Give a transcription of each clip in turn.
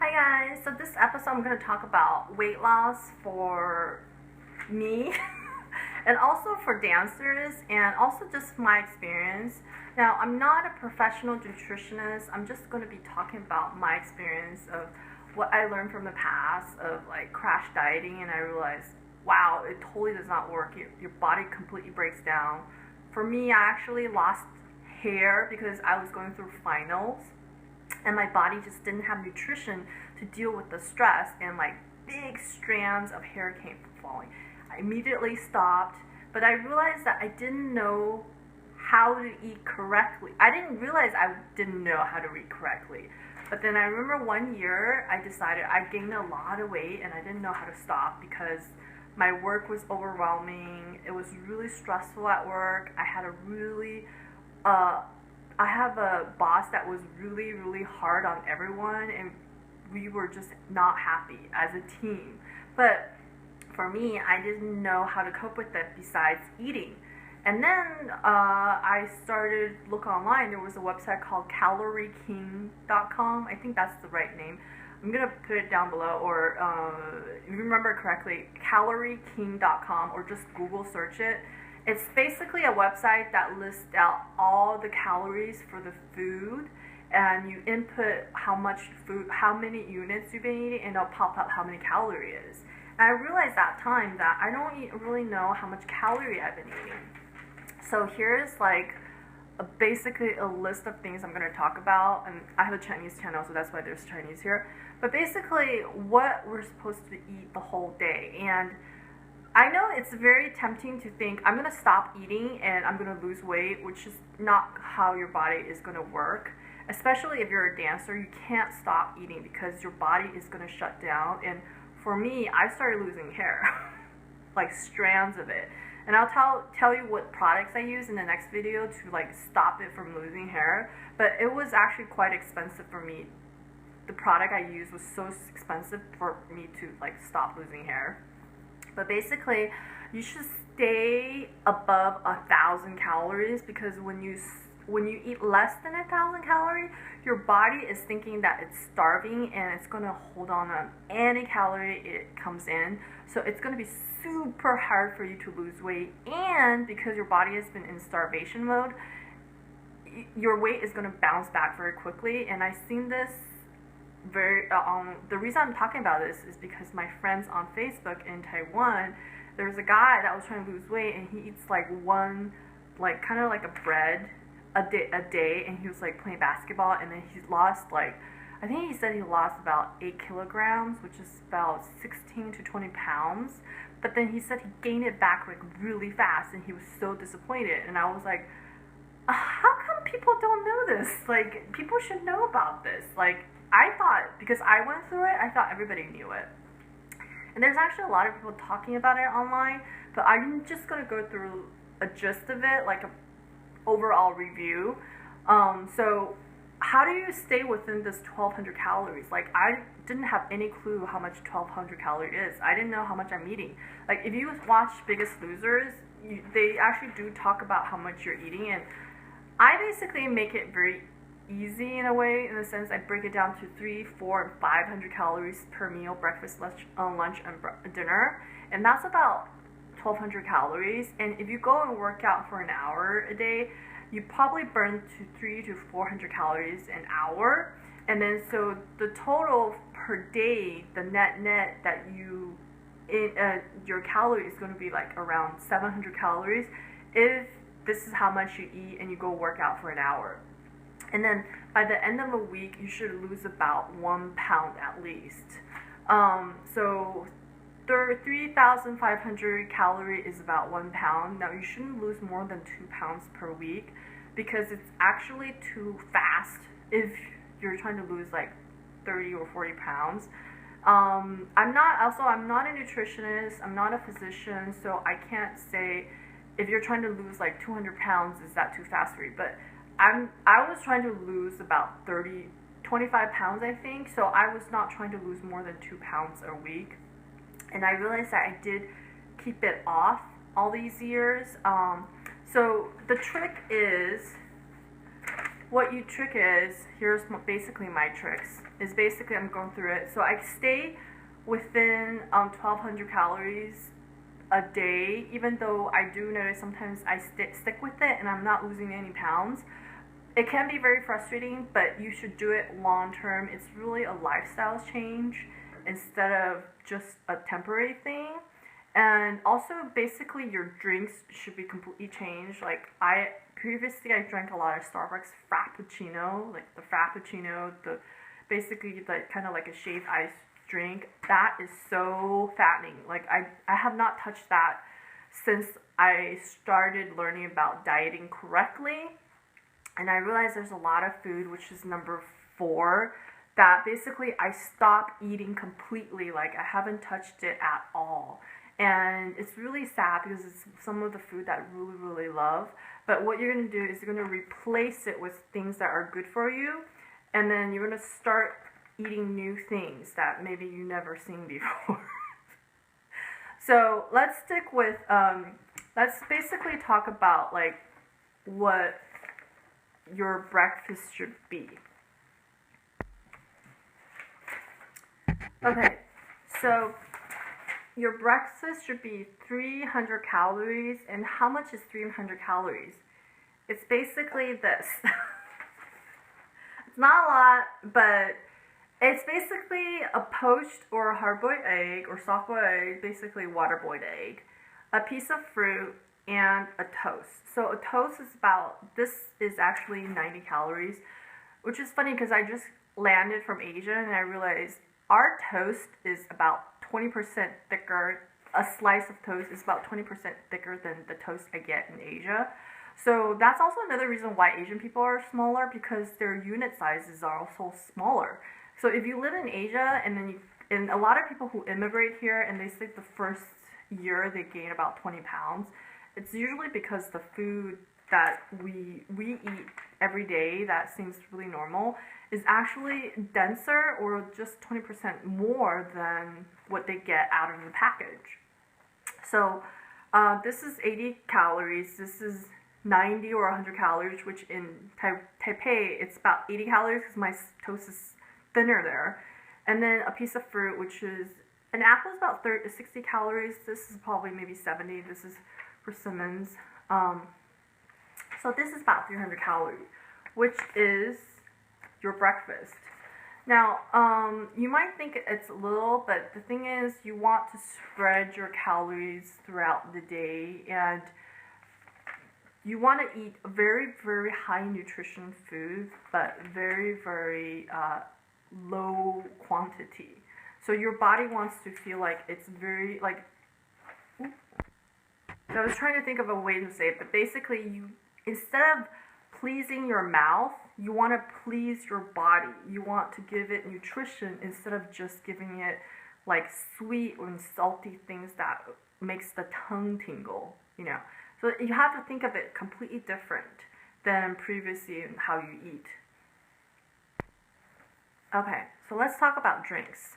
Hi guys, so this episode I'm going to talk about weight loss for me and also for dancers and also just my experience. Now, I'm not a professional nutritionist. I'm just going to be talking about my experience of what I learned from the past of like crash dieting, and I realized, wow, it totally does not work. Your body completely breaks down. For me, I actually lost hair because I was going through finals and my body just didn't have nutrition to deal with the stress, and like big strands of hair came falling. I immediately stopped, but I realized that I didn't know how to eat correctly. I didn't realize I didn't know how to eat correctly. But then I remember one year I decided I gained a lot of weight and I didn't know how to stop because my work was overwhelming. It was really stressful at work. I have a boss that was really hard on everyone, and we were just not happy as a team. But for me, I didn't know how to cope with it besides eating. And then I started look online. There was a website called calorieking.com. I think that's the right name. I'm going to put it down below, or if you remember correctly, calorieking.com, or just Google search it. It's basically a website that lists out all the calories for the food, and you input how much food, how many units you've been eating, and it'll pop up how many calories it is. And I realized that time that I don't really know how much calorie I've been eating. So here's like basically a list of things I'm going to talk about, and I have a Chinese channel, so that's why there's Chinese here. But basically what we're supposed to eat the whole day. And I know it's very tempting to think I'm going to stop eating and I'm going to lose weight, which is not how your body is going to work. Especially if you're a dancer, you can't stop eating because your body is going to shut down. And for me, I started losing hair, like strands of it. And I'll tell you what products I use in the next video to like stop it from losing hair. But it was actually quite expensive for me. The product I used was so expensive for me to like stop losing hair. But basically, you should stay above 1,000 calories, because when you eat less than 1,000 calories, your body is thinking that it's starving and it's going to hold on to any calorie it comes in. So it's going to be super hard for you to lose weight, and because your body has been in starvation mode, your weight is going to bounce back very quickly. And I've seen this the reason I'm talking about this is because my friends on Facebook in Taiwan, there was a guy that was trying to lose weight, and he eats like one, like kind of like a bread a day, and he was like playing basketball, and then he lost like, I think he said he lost about 8 kilograms, which is about 16 to 20 pounds. But then he said he gained it back like really fast, and he was so disappointed. And I was like, how come people don't know this? Like, people should know about this. Like, I thought, because I went through it, I thought everybody knew it. And there's actually a lot of people talking about it online, but I'm just going to go through a gist of it, like a overall review. So how do you stay within this 1,200 calories? Like, I didn't have any clue how much 1,200 calories is. I didn't know how much I'm eating. Like, if you watch Biggest Losers, they actually do talk about how much you're eating, and I basically make it very easy in a way, in the sense I break it down to 300, 400, and 500 calories per meal: breakfast, lunch, and dinner, and that's about 1,200 calories. And if you go and work out for an hour a day, you probably burn to 300 to 400 calories an hour. And then so the total per day, the net that you your calorie is going to be like around 700 calories if this is how much you eat and you go work out for an hour. And then by the end of a week, you should lose about 1 pound at least. So 3,500 calories is about 1 pound. Now, you shouldn't lose more than 2 pounds per week, because it's actually too fast if you're trying to lose like 30 or 40 pounds. I'm not a nutritionist, I'm not a physician, so I can't say if you're trying to lose like 200 pounds, is that too fast for you? But I was trying to lose about 25 pounds, I think, so I was not trying to lose more than 2 pounds a week. And I realized that I did keep it off all these years. So the trick is, what you trick is, here's basically my tricks, is basically I'm going through it. So I stay within 1200 calories a day, even though I do notice sometimes I stick with it and I'm not losing any pounds. It can be very frustrating, but you should do it long term. It's really a lifestyle change instead of just a temporary thing. And also, basically, your drinks should be completely changed. Like, previously I drank a lot of Starbucks Frappuccino, like the Frappuccino, basically like kind of like a shaved ice drink. That is so fattening. Like, I have not touched that since I started learning about dieting correctly. And I realized there's a lot of food, which is number 4, that basically I stopped eating completely. Like, I haven't touched it at all. And it's really sad because it's some of the food that I really, really love. But what you're going to do is you're going to replace it with things that are good for you. And then you're going to start eating new things that maybe you never seen before. So let's stick with, let's basically talk about like what your breakfast should be. Okay, so your breakfast should be 300 calories. And how much is 300 calories? It's basically this. It's not a lot, but it's basically a poached or a hard-boiled egg or soft-boiled egg, basically water-boiled egg, a piece of fruit, and a toast. So a toast is this is actually 90 calories, which is funny because I just landed from Asia and I realized our toast is about 20% thicker. A slice of toast is about 20% thicker than the toast I get in Asia. So that's also another reason why Asian people are smaller, because their unit sizes are also smaller. So if you live in Asia and a lot of people who immigrate here and they say the first year they gain about 20 pounds, it's usually because the food that we eat every day that seems really normal is actually denser or just 20% more than what they get out of the package. So this is 80 calories. This is 90 or 100 calories, which in Taipei it's about 80 calories because my toast is thinner there. And then a piece of fruit, which is an apple, is about 60 calories. This is probably maybe 70. This is persimmons. So this is about 300 calories, which is your breakfast. Now, you might think it's little, but the thing is, you want to spread your calories throughout the day, and you want to eat very, very high nutrition food, but very, very low quantity. So your body wants to feel like it's very, like, so I was trying to think of a way to say it, but basically instead of pleasing your mouth, you want to please your body. You want to give it nutrition instead of just giving it like sweet and salty things that makes the tongue tingle, you know. So you have to think of it completely different than previously in how you eat. Okay, so let's talk about drinks.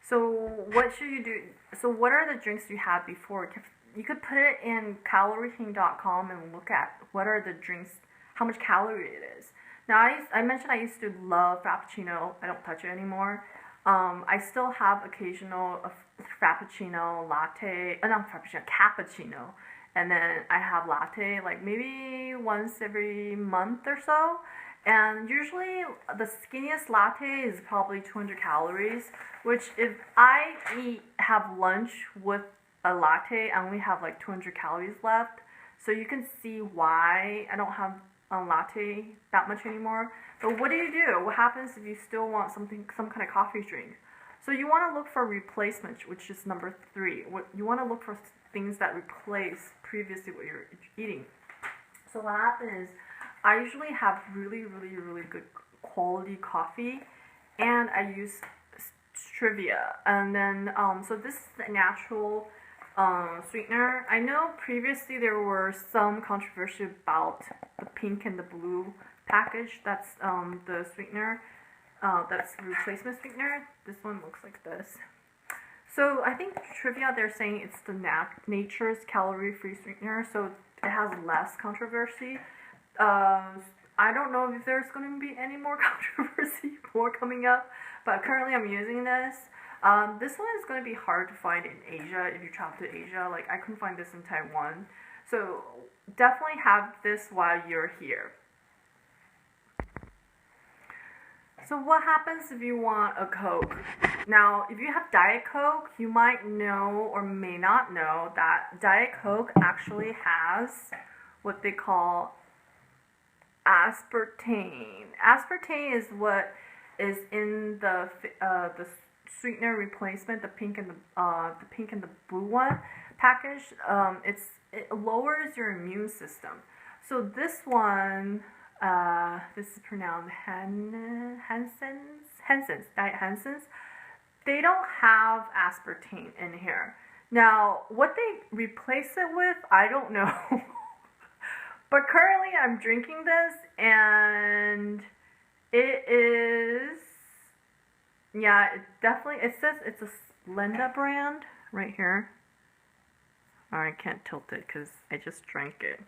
So what should you do? So what are the drinks you had before? You could put it in calorieking.com and look at what are the drinks, how much calorie it is. Now, I mentioned I used to love Frappuccino. I don't touch it anymore. I still have occasional Frappuccino, latte, not Frappuccino, Cappuccino. And then I have latte like maybe once every month or so. And usually the skinniest latte is probably 200 calories, which if I have lunch with a latte, I only have like 200 calories left. So you can see why I don't have a latte that much anymore. But what do? What happens if you still want some kind of coffee drink? So you want to look for replacement, which is number 3. You want to look for things that replace previously what you're eating. So what happens is I usually have really, really, really good quality coffee, and I use Truvia. And then so this is the natural sweetener. I know previously there were some controversy about the pink and the blue package. That's the sweetener. That's the replacement sweetener. This one looks like this. So I think Truvia, they're saying it's the nature's calorie-free sweetener, so it has less controversy. I don't know if there's going to be any more controversy more coming up, but currently I'm using this. This one is going to be hard to find in Asia if you travel to Asia. Like, I couldn't find this in Taiwan. So definitely have this while you're here. So what happens if you want a Coke? Now, if you have Diet Coke, you might know or may not know that Diet Coke actually has what they call aspartame. Aspartame is what is in the sweetener replacement, the pink and the blue one package. It lowers your immune system. So this one, this is pronounced Diet Hansen's. They don't have aspartame in here. Now, what they replace it with, I don't know. But currently I'm drinking this, and it is, yeah, it says it's a Splenda brand right here. Oh, I can't tilt it because I just drank it.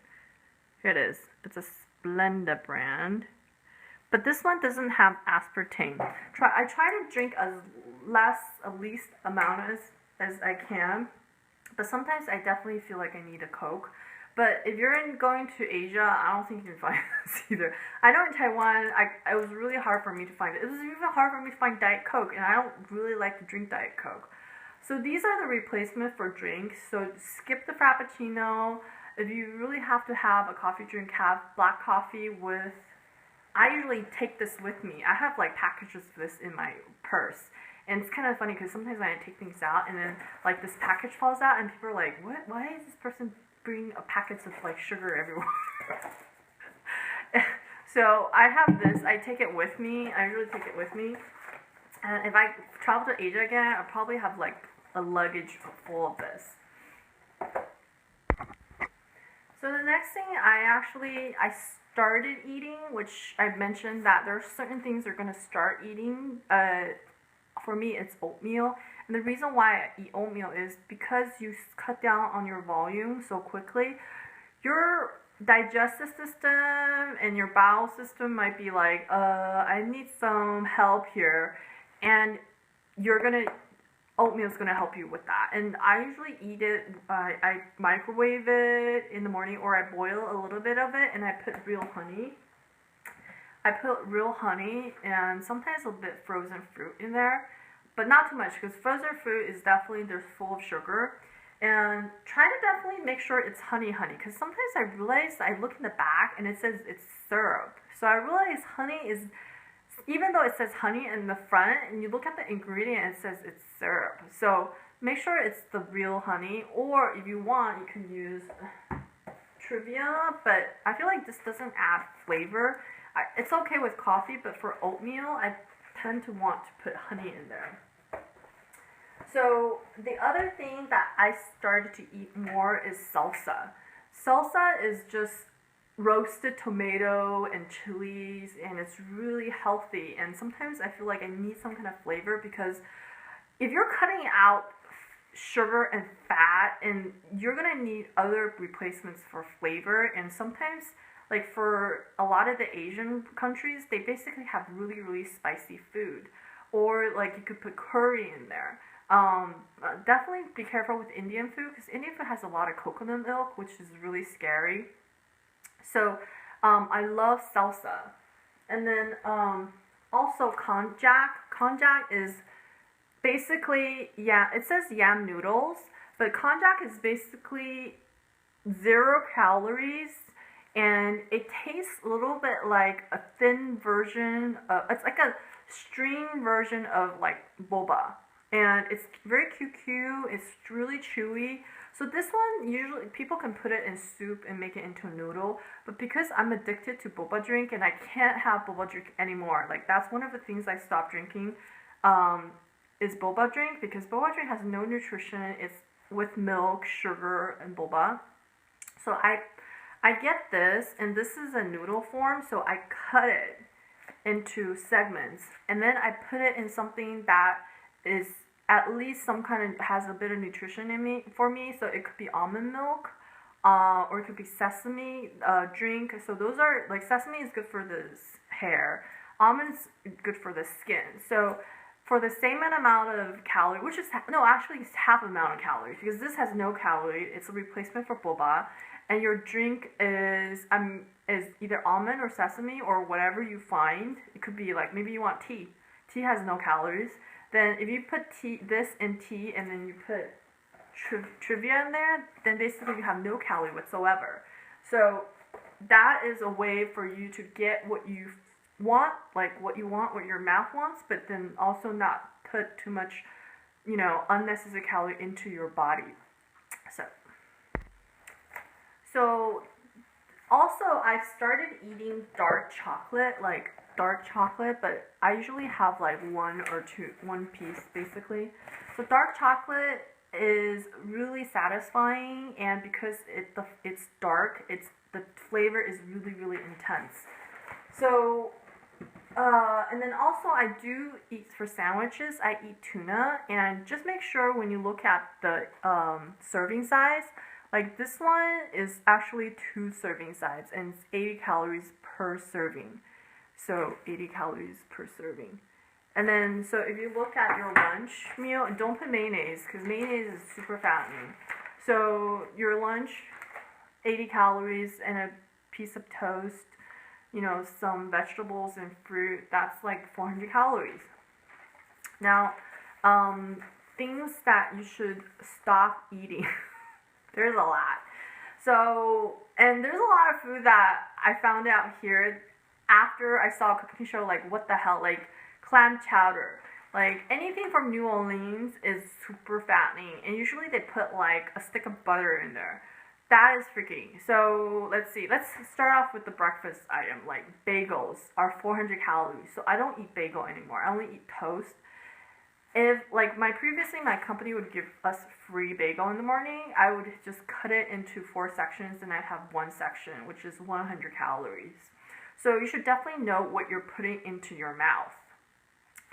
Here it is. It's a Splenda brand. But this one doesn't have aspartame. I try to drink as least amount as I can. But sometimes I definitely feel like I need a Coke. But if you're going to Asia, I don't think you can find this either. I know in Taiwan, it was really hard for me to find it. It was even hard for me to find Diet Coke, and I don't really like to drink Diet Coke. So these are the replacement for drinks. So skip the Frappuccino. If you really have to have a coffee drink, have black coffee with, I usually take this with me. I have like packages of this in my purse. And it's kind of funny because sometimes I take things out and then like this package falls out and people are like, what? Why is this person bring a packet of like sugar everywhere? So I have this. I take it with me. I usually take it with me. And if I travel to Asia again, I'll probably have like a luggage full of this. So the next thing I started eating, which I mentioned that there are certain things you're going to start eating. For me, it's oatmeal. And the reason why I eat oatmeal is because you cut down on your volume so quickly. Your digestive system and your bowel system might be like, I need some help here. And oatmeal is going to help you with that. And I usually eat it, I microwave it in the morning, or I boil a little bit of it and I put real honey. And sometimes a little bit frozen fruit in there, but not too much because frozen fruit is definitely, they're full of sugar. And try to definitely make sure it's honey, because sometimes I realize I look in the back and it says it's syrup. So I realize honey is, even though it says honey in the front, and you look at the ingredient, it says it's syrup. So make sure it's the real honey, or if you want, you can use Truvia, but I feel like this doesn't add flavor. It's okay with coffee, but for oatmeal, I tend to want to put honey in there. So the other thing that I started to eat more is salsa. Salsa is just roasted tomato and chilies, and it's really healthy. And sometimes I feel like I need some kind of flavor, because if you're cutting out sugar and fat, and you're gonna need other replacements for flavor. And sometimes, like for a lot of the Asian countries, they basically have really, really spicy food, or like you could put curry in there. Definitely be careful with Indian food, because Indian food has a lot of coconut milk, which is really scary. So I love salsa. And then also KonJac. KonJac is basically, it says Yam Noodles, but KonJac is basically 0 calories, and it tastes a little bit like a thin version of, it's like a string version of like boba. And it's very QQ, it's really chewy. So this one, usually people can put it in soup and make it into a noodle. But because I'm addicted to boba drink and I can't have boba drink anymore, like that's one of the things I stopped drinking, is boba drink, because boba drink has no nutrition. It's with milk, sugar, and boba. So I get this, and this is a noodle form, so I cut it into segments, and then I put it in something that is at least some kind of, has a bit of nutrition in for me. So it could be almond milk, or it could be sesame drink. So those are like sesame is good for the hair, almonds good for the skin. So for the same amount of calorie, which is no, actually it's half amount of calories because this has no calorie. It's a replacement for boba, and your drink is either almond or sesame or whatever you find. It could be like maybe you want tea. Tea has no calories. Then if you put this in tea and then you put Truvia in there, then basically you have no calorie whatsoever. So that is a way for you to get what you want, like what your mouth wants, but then also not put too much, unnecessary calorie into your body. So also I've started eating dark chocolate, but I usually have like one piece basically. So dark chocolate is really satisfying, and because it's dark, the flavor is really, really intense. So and then also I do eat for sandwiches. I eat tuna, and just make sure when you look at the serving size, like this one is actually 2 serving size, and it's 80 calories per serving. So 80 calories per serving. And then, so if you look at your lunch meal, and don't put mayonnaise, because mayonnaise is super fattening. So your lunch, 80 calories, and a piece of toast, some vegetables and fruit, that's like 400 calories. Now, things that you should stop eating. There's a lot. So, and there's a lot of food that I found out here after I saw a cooking show, like what the hell, like clam chowder. Like anything from New Orleans is super fattening, and usually they put like a stick of butter in there. That is freaking. So let's see. Let's start off with the breakfast item. Like bagels are 400 calories. So I don't eat bagel anymore. I only eat toast. If like my company would give us free bagel in the morning, I would just cut it into 4 sections, and I'd have one section, which is 100 calories. So you should definitely know what you're putting into your mouth.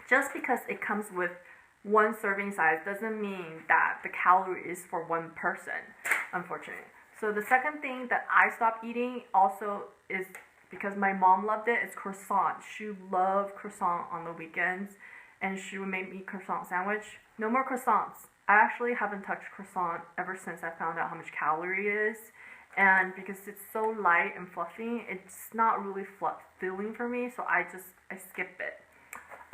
Just because it comes with one serving size doesn't mean that the calorie is for one person, unfortunately. So the second thing that I stopped eating also is because my mom loved it, is croissant. She loved croissant on the weekends, and she would make me croissant sandwich. No more croissants. I actually haven't touched croissant ever since I found out how much calorie it is. And because it's so light and fluffy, it's not really filling for me, so I skip it.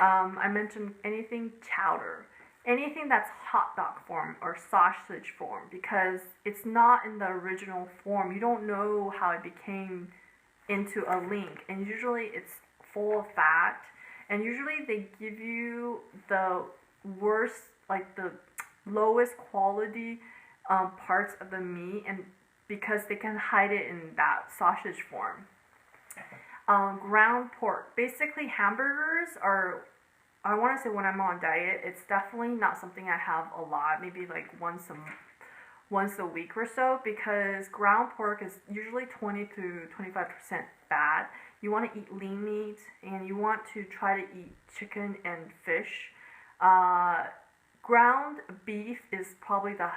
I mentioned anything chowder. Anything that's hot dog form or sausage form, because it's not in the original form. You don't know how it became into a link, and usually it's full of fat, and usually they give you the worst, like the lowest quality parts of the meat, and because they can hide it in that sausage form. Ground pork. Basically, hamburgers are, I want to say when I'm on diet, it's definitely not something I have a lot, maybe like once a week or so, because ground pork is usually 20 to 25% fat. You want to eat lean meat, and you want to try to eat chicken and fish. Ground beef is probably the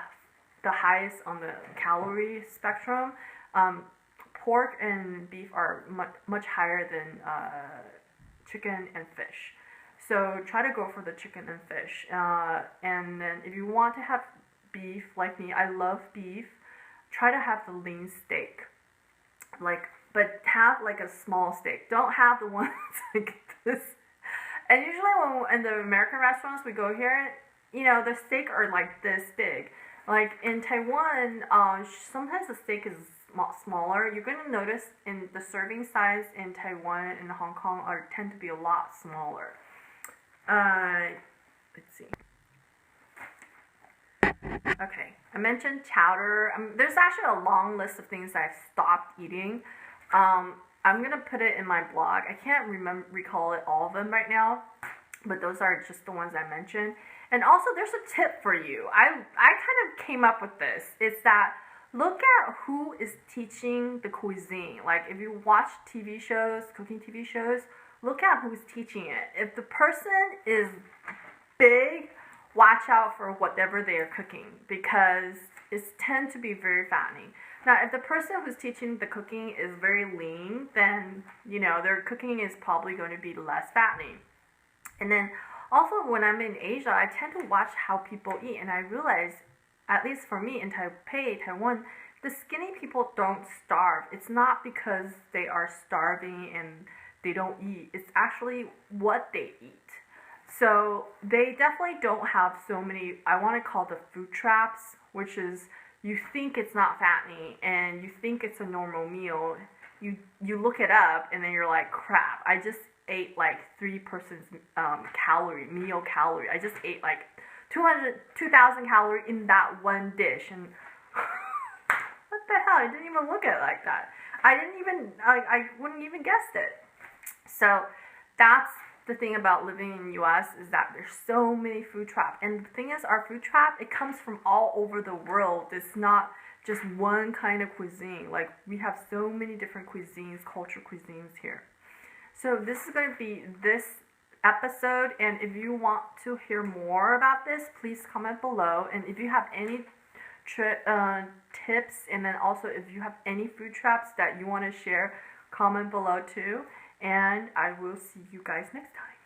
highest on the calorie spectrum. Pork and beef are much higher than chicken and fish. So try to go for the chicken and fish. And then if you want to have beef, like me, I love beef, try to have the lean steak. But have like a small steak. Don't have the ones like this. And usually when in the American restaurants we go here, the steak are like this big. Like in Taiwan, sometimes the steak is smaller. You're going to notice in the serving size in Taiwan and Hong Kong tend to be a lot smaller. Let's see. Okay, I mentioned chowder. There's actually a long list of things that I've stopped eating. I'm going to put it in my blog. I can't recall all of them right now, but those are just the ones I mentioned. And also, there's a tip for you. I kind of came up with this. It's that look at who is teaching the cuisine. Like, if you watch TV shows, cooking TV shows, look at who's teaching it. If the person is big, watch out for whatever they are cooking, because it tends to be very fattening. Now, if the person who's teaching the cooking is very lean, then, you know, their cooking is probably going to be less fattening. And then also when I'm in Asia, I tend to watch how people eat, and I realize, at least for me in Taipei, Taiwan, the skinny people don't starve. It's not because they are starving and they don't eat. It's actually what they eat. So they definitely don't have so many, I want to call the food traps, which is you think it's not fattening and you think it's a normal meal. You look it up and then you're like, crap, I just ate like 3 persons meal calorie. I just ate like 2,000 calories in that one dish, and what the hell? I didn't even look at it like that. I wouldn't even guessed it. So that's the thing about living in the US, is that there's so many food traps. And the thing is, our food trap, it comes from all over the world. It's not just one kind of cuisine. Like, we have so many different cuisines, culture cuisines here. So this is going to be this episode, and if you want to hear more about this, please comment below. And if you have any tips, and then also if you have any food traps that you want to share, comment below too. And I will see you guys next time.